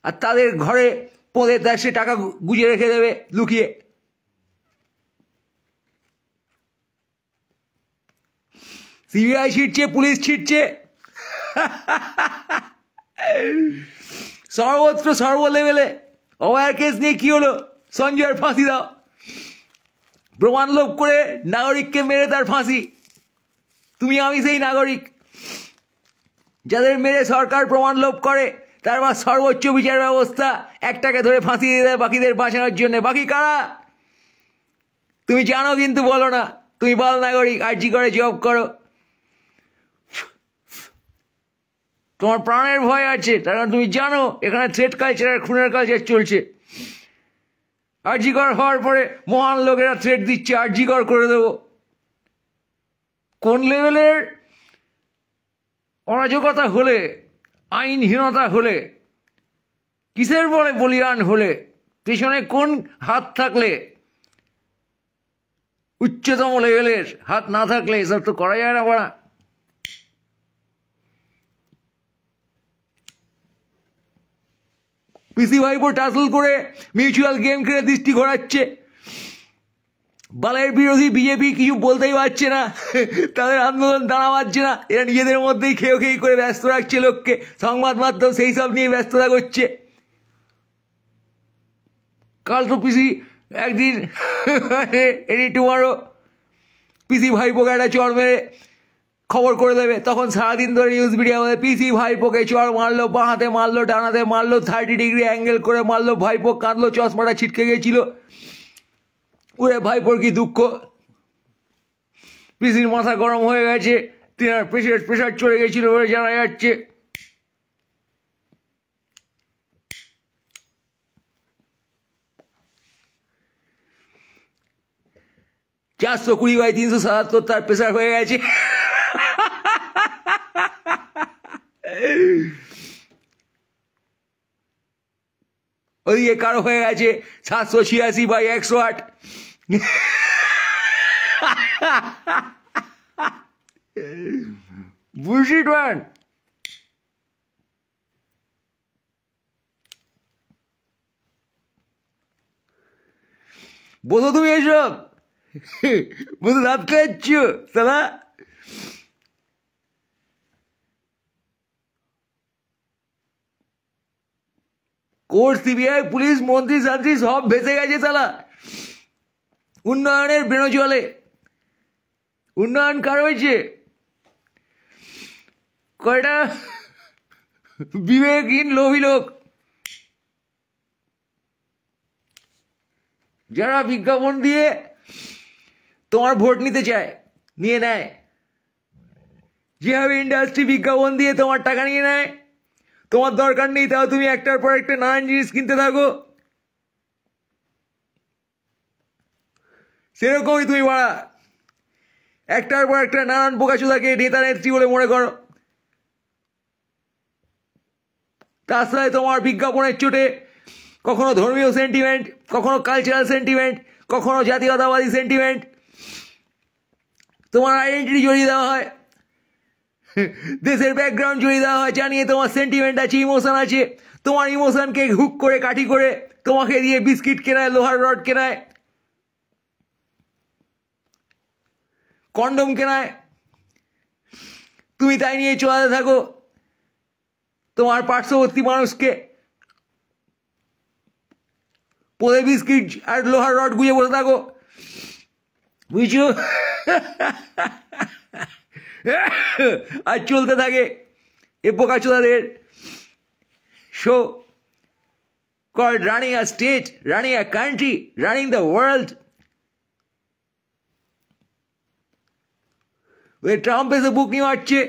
আর তাদের ঘরে পদে তার সে টাকা গুঁজে রেখে দেবে লুকিয়ে। সিবিআই ছিটছে, পুলিশ ছিটছে, সর্বত্র সর্ব লেভেলে। অভয়ার কেস নিয়ে কি হলো? সঞ্জয়ের ফাঁসি দাও। প্রমাণ লোভ করে নাগরিককে মেরে তার ফাঁসি। তুমি আমি সেই নাগরিক যাদের মেরে সরকার প্রমাণ লোভ করে, তারপর সর্বোচ্চ বিচার ব্যবস্থা একটাকে ধরে ফাঁসি দিয়ে দেয় বাকিদের বাঁচানোর জন্য। বাকি কারা? তুমি জানো কিন্তু বলো না। তুমি বাল নাগরিক, আর্জি করে জব করো, তোমার প্রাণের ভয় আছে, তার কারণ তুমি জানো এখানে থ্রেট কালচার আর খুনের কালচার চলছে। আর্জিকর হওয়ার পরে মহান লোকেরা থ্রেট দিচ্ছে আর্জিকর করে দেবো। কোন লেভেলের অরাজকতা হলে, আইনহীনতা হলে, কিসের বলে বলিয়ান হলে, পেছনে কোন হাত থাকলে, উচ্চতম লেভেলের হাত না থাকলে এসব তো করা যায় না বাড়া। পিসি ভাইপো টাসল করে মিউচুয়াল গেম খেলে দৃষ্টি ঘোরাচ্ছে। বালের বিরোধী বিজেপি কিছু বলতেই পারছে না, তাদের আন্দোলন দাঁড়া পাচ্ছে না। এরা নিজেদের মধ্যেই খেয়ে করে ব্যস্ত রাখছে লোককে, সংবাদ মাধ্যম সেই সব নিয়ে ব্যস্ততা করছে। কাল তো পিসি একদিন এনি টুমারো পিসি ভাইপোকে একটা চড় মেরে খবর করে দেবে, তখন সারাদিন ধরে নিউজ মিডিয়া মধ্যে পিসি ভাইপোকে চড় মারলো, বাঁ হাতে মারলো, ডানাতে মারলো, 30 ডিগ্রি অ্যাঙ্গেল করে মারলো, ভাইপো কাঁদলো, চশমাটা ছিটকে গেছিল। ওরে ভাইপোর কি দুঃখ, পিসির মাথা গরম হয়ে গেছে, তিনার প্রেশার চড়ে গেছিল বলে জানা যাচ্ছে। 420/377 তার প্রেশার হয়ে গেছে। ওদিকে কারো হয়ে গেছে 786/108। Bullshit man. বোঝো তুমি এসব? বুঝে দাঁত খাচ্ছ সালা। কোর্ট, সিবিআই, পুলিশ, মন্ত্রী শান্ত্রী সব ভেসে গেছে সালা উন্নয়নের বেনজলে। উন্নয়ন কার হয়েছে? কয়টা বিবেকহীন লোভী লোক যারা বিজ্ঞাপন দিয়ে তোমার ভোট নিতে চায়, নিয়ে নেয়। যেভাবে ইন্ডাস্ট্রি বিজ্ঞাপন দিয়ে তোমার টাকা নিয়ে নেয়, তোমার দরকার নেই, তাও তুমি একটার পর একটা নানান জিনিস কিনতে থাকো। সেরকমই তুমি বাড়া একটার পর একটা নানান বোকাচোদাকে নেতা নেত্রী বলে মনে করো। তার সাথে তোমার বিজ্ঞাপনের চোটে কখনো ধর্মীয় সেন্টিমেন্ট, কখনো কালচারাল সেন্টিমেন্ট, কখনো জাতীয়তাবাদী সেন্টিমেন্ট, তোমার আইডেন্টিটি জড়িয়ে দেওয়া হয়, দেশের ব্যাকগ্রাউন্ড জড়িয়ে দেওয়া হয়, জানিয়ে তোমার সেন্টিমেন্ট আছে, ইমোশন আছে। তোমার ইমোশনকে হুক করে কাঠি করে তোমাকে দিয়ে বিস্কিট কেনায়, লোহার রড কেনায়, কন্ডম কেনায়। তুমি তাই নিয়ে চলাতে থাকো তোমার পার্শ্ববর্তী মানুষকে পদে বিস্কিট আর লোহার রড গুঁজে বসে থাকো, বুঝছো? আর চলতে থাকে এ বোকাচোদাদের show called running a state, running a country, running the world. ওই ট্রাম্প এসে বুক নিয়ে আসছে,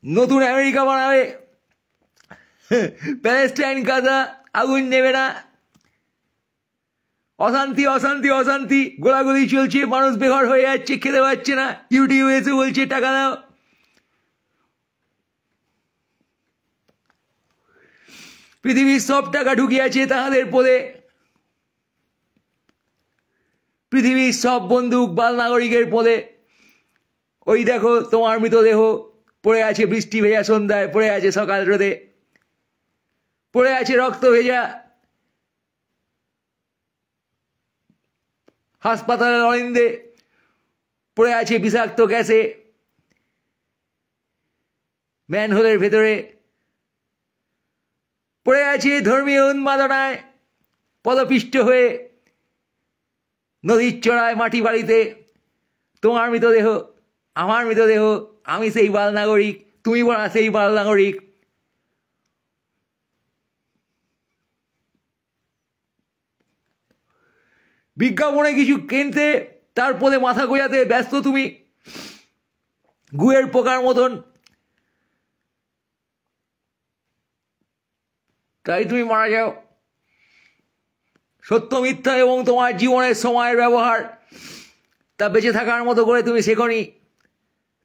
নতুন আমেরিকা বানাবে, প্যালেস্টাইন গাজা আগুন নেবে না, অশান্তি অশান্তি অশান্তি, গোলাগুলি চলছে, মানুষ বেঘর হয়ে যাচ্ছে, খেতে পাচ্ছে না, ইউটিউব এসে বলছে টাকা দাও। পৃথিবীর সব টাকা ঢুকিয়াছে তাহাদের পদে, পৃথিবীর সব বন্দুক বাল নাগরিকের পদে। ওই দেখো তোমার মৃতদেহ পড়ে আছে বৃষ্টি ভেজা সন্ধ্যায়, পড়ে আছে সকাল রোদে, পড়ে আছে রক্ত ভেজা হাসপাতালের অলিন্দে, পড়ে আছে বিষাক্ত গ্যাসে, ম্যানহোলের ভেতরে, পড়ে আছে ধর্মীয় উন্মাদনায় পদপিষ্ট হয়ে নদীর চড়ায় মাটি বাড়িতে। তোমার মৃতদেহ, আমার মৃতদেহ, আমি সেই বাল নাগরিক, তুমি বলা সেই বাল নাগরিক। বিজ্ঞাপনে কিছু কিনতে, তারপরে মাথা গোজাতে ব্যস্ত তুমি গুয়ের পোকার মতন। তাই তুমি মারা যাও। সত্য মিথ্যা এবং তোমার জীবনের সময়ের ব্যবহার তা বেঁচে থাকার মতো করে তুমি শেখনি,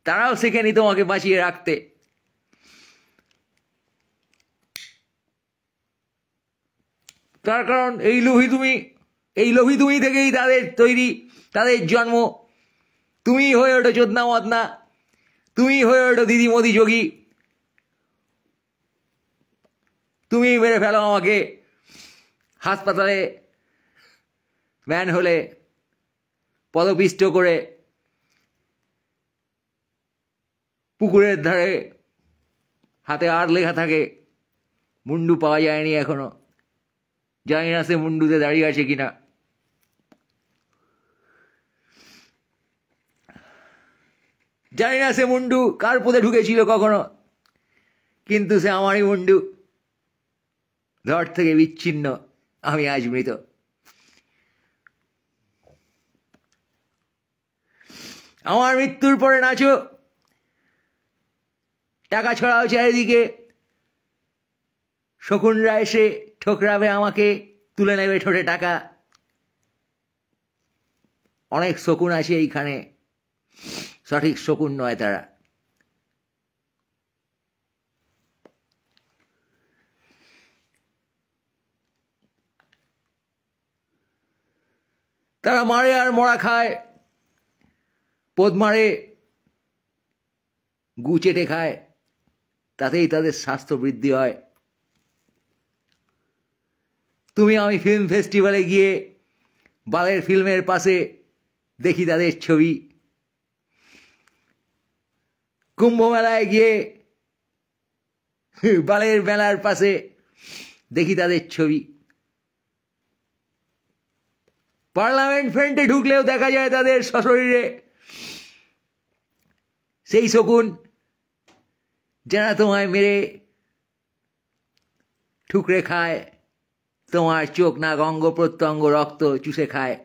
তারাও শেখেনি তোমাকে বাঁচিয়ে রাখতে। তার কারণ এই লোভী তুমি থেকেই তাদের তৈরি, তাদের জন্ম। তুমি হয়ে ওঠো চোদনা মদনা, তুমি হয়ে ওঠো দিদি মোদি যোগী, তুমি মেরে ফেলো আমাকে হাসপাতালে ম্যানহোলে পদপিষ্ট করে, পুকুরের ধারে হাতে আর লেখা থাকে মুন্ডু পাওয়া যায়নি এখনো। জানি না সে মুন্ডুতে দাঁড়িয়ে আছে কিনা। জানি না সে মুন্ডু কার পদে ঢুকেছিল কখনো, কিন্তু সে আমারই মুন্ডু। ধর থেকে বিচ্ছিন্ন, আমি আজ মৃত। আমার মৃত্যুর পরে নাচো, টাকা ছড়াও চারিদিকে, শকুনরা এসে ঠোকরাবে আমাকে, তুলে নেবে ঠোঁটে টাকা। অনেক শকুন আছে এইখানে, সঠিক শকুন নয় তারা। তারা মারে আর মরা খায়, পোদ মারে, গু চেটে খায়, তাতেই তাদের স্বাস্থ্য বৃদ্ধি হয়। তুমি আমি ফিল্ম ফেস্টিভ্যালে গিয়ে বালের ফিল্মের পাশে দেখি তাদের ছবি, কুম্ভ মেলায় গিয়ে বালের মেলার পাশে দেখি তাদের ছবি, পার্লামেন্ট ফ্রন্টে ঢুকলেও দেখা যায় তাদের সশরীরে সেই শকুন যারা তোমায় মেরে ঠুকরে খায়, তোমার চোখ নাক অঙ্গ প্রত্যঙ্গ রক্ত চুষে খায়।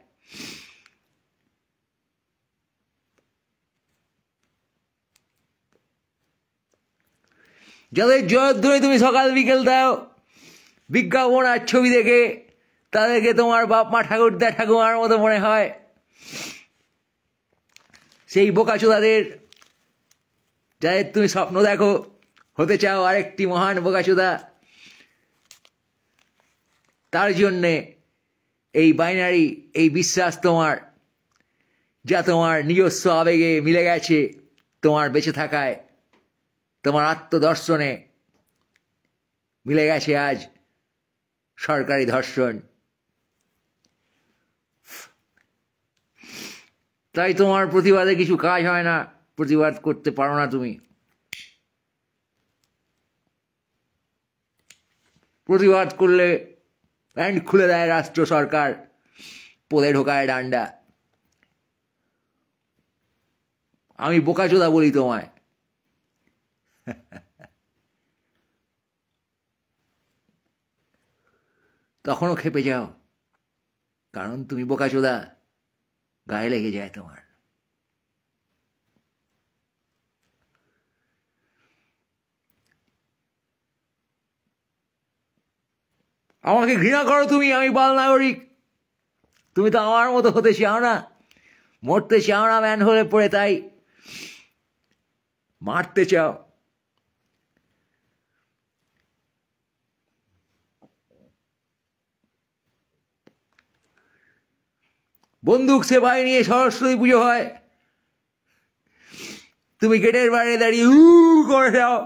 যাদের জয়ধ্বনি তুমি সকাল বিকেল দাও বিজ্ঞাপন আর ছবি দেখে, তাদেরকে তোমার বাপ মা ঠাকুরদা ঠাকুমার মতো মনে হয়। সেই বোকাচোদাদের যাদের তুমি স্বপ্ন দেখো হতে চাও আরেকটি মহান বোকাচোদা, তার জন্যে এই বাইনারি, এই বিশ্বাস তোমার, যা তোমার নিজস্ব আবেগে মিলে গেছে, তোমার বেঁচে থাকায়, তোমার আত্মদর্শনে মিলে গেছে আজ সরকারি ধর্ষণ। তাই তোমার প্রতিবাদে কিছু কাজ হয় না, প্রতিবাদ করতে পারো না তুমি। প্রতিবাদ করলে প্যান্ট খুলে দেয় রাষ্ট্র সরকার, পদে ঢোকায় ডান্ডা। আমি বোকাচোদা বলি তোমায়। তখনও খেপে যাও, কারণ তুমি বোকাচোদা, গায়ে লেগে যায় তোমার। আমাকে ঘৃণা করো তুমি, আমি বাল নাগরিক। তুমি তো আমার মতো হতে চাও না, মরতে চাও না ম্যান হলে পড়ে, তাই মারতে চাও। বন্দুক সেবায় নিয়ে সরস্বতী পুজো হয়, তুমি গেটের বাইরে দাঁড়িয়ে করে দাও।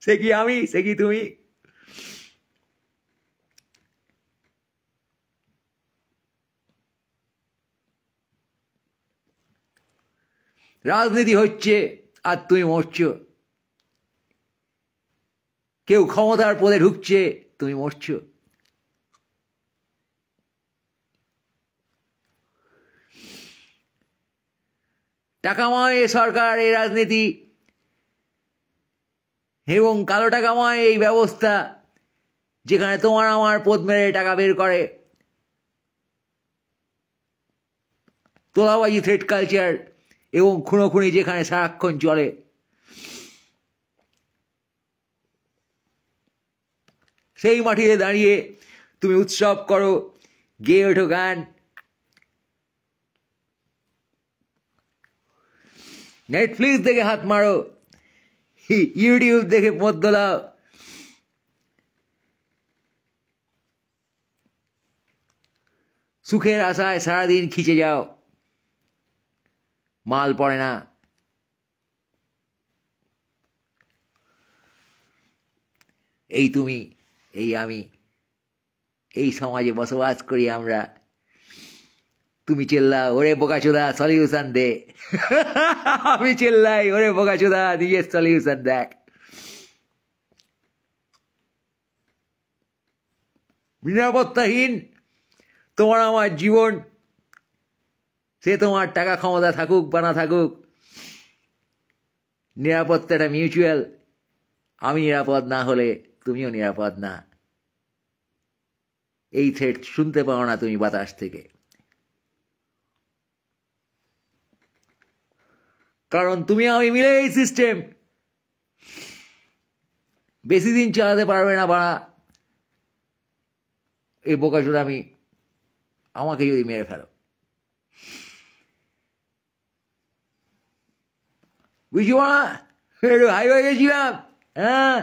সে কি আমি, সে কি তুমি? রাজনীতি হচ্ছে আর তুমি মরছো। কেউ ক্ষমতার পদে ঢুকছে, তুমি মরছো। টাকাময় সরকার, এই রাজনীতি এবং কালো টাকাময় এই ব্যবস্থা, যেখানে তোমার আমার পদ মেরে টাকা বের করে, তোলাবাজি, থ্রেড কালচার এবং খুনোখুনি যেখানে সারাক্ষণ চলে। সেই মাটিতে দাঁড়িয়ে তুমি উৎসব করো, গেয়ে ওঠো গান, নেটফ্লিক্স দেখে হাত মারো, ইউটিউব দেখে পথ দোলাও, সুখের আশায় সারাদিন খিচে যাও, মাল পড়ে না। এই তুমি, এই আমি, এই সমাজে বসবাস করি আমরা। তুমি চিল্লাও, ওরে বোকাচোদা সলিউশন দে। আমি চিল্লাই, ওরে বোকাচোদা নিজের সলিউশন দেখ। নিরাপত্তাহীন তোমার আমার জীবন, সে তোমার টাকা ক্ষমতা থাকুক বা না থাকুক, নিরাপত্তাটা মিউচুয়াল। আমি নিরাপদ না হলে তুমিও নিরাপদ না। এই থ্রেট শুনতে পাও না তুমি বাতাস থেকে, কারণ তুমি আমি মিলে এই সিস্টেম বেশি দিন চালাতে পারবে না। বাড়া এই বোকাচোদা আমি, আমাকে যদি মেরে ফেলো, বুঝছো না? একটু হাই হয়ে গেছিলাম, হ্যাঁ।